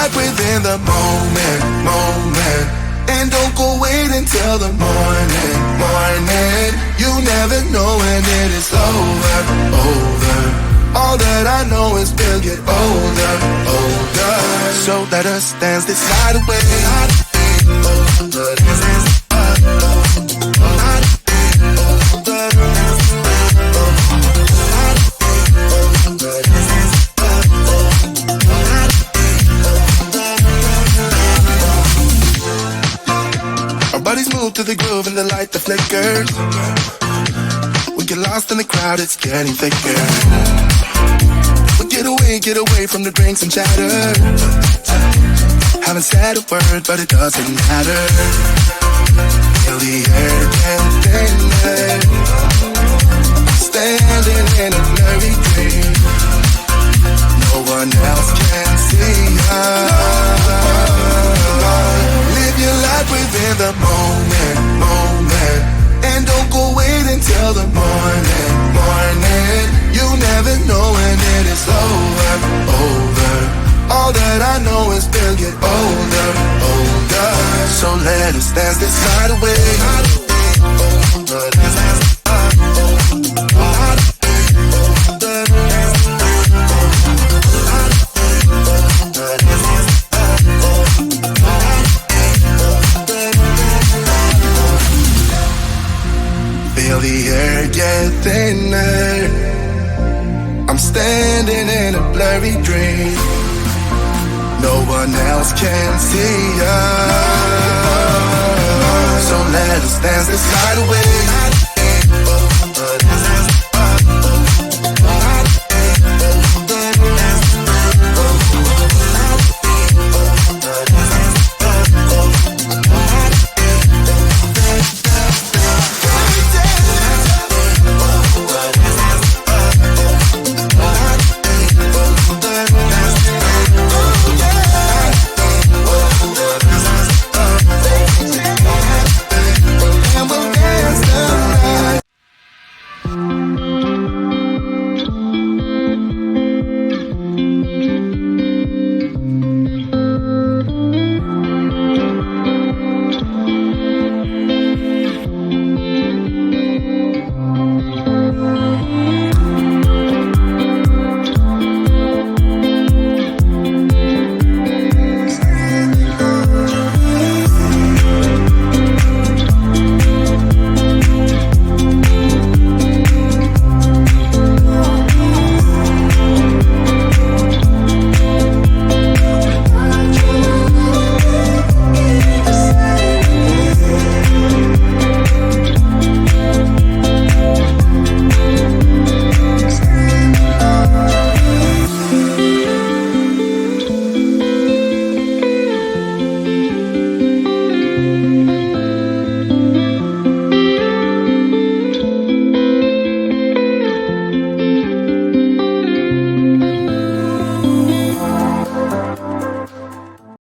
life within the moment, moment. And don't go wait until the morning, morning. You never know when it is over, over. All that I know is we'll get older, older. So let us dance this night away. Our bodies move to the groove and the light that flickers. We get lost in the crowd, it's getting thicker. We get away from the drinks and chatter. Haven't said a word, but it doesn't matter. Feel the air get thinner. Standing in a blurry dream. No one else can see us. Live your life within the moment, moment. And don't go wait until the morning, morning. You never know when it is over, over. All that I know is we'll get older, older. So let us dance this night away. Feel the air get thinner. I'm standing in a blurry dream. No one else can see us. So let us dance this night away.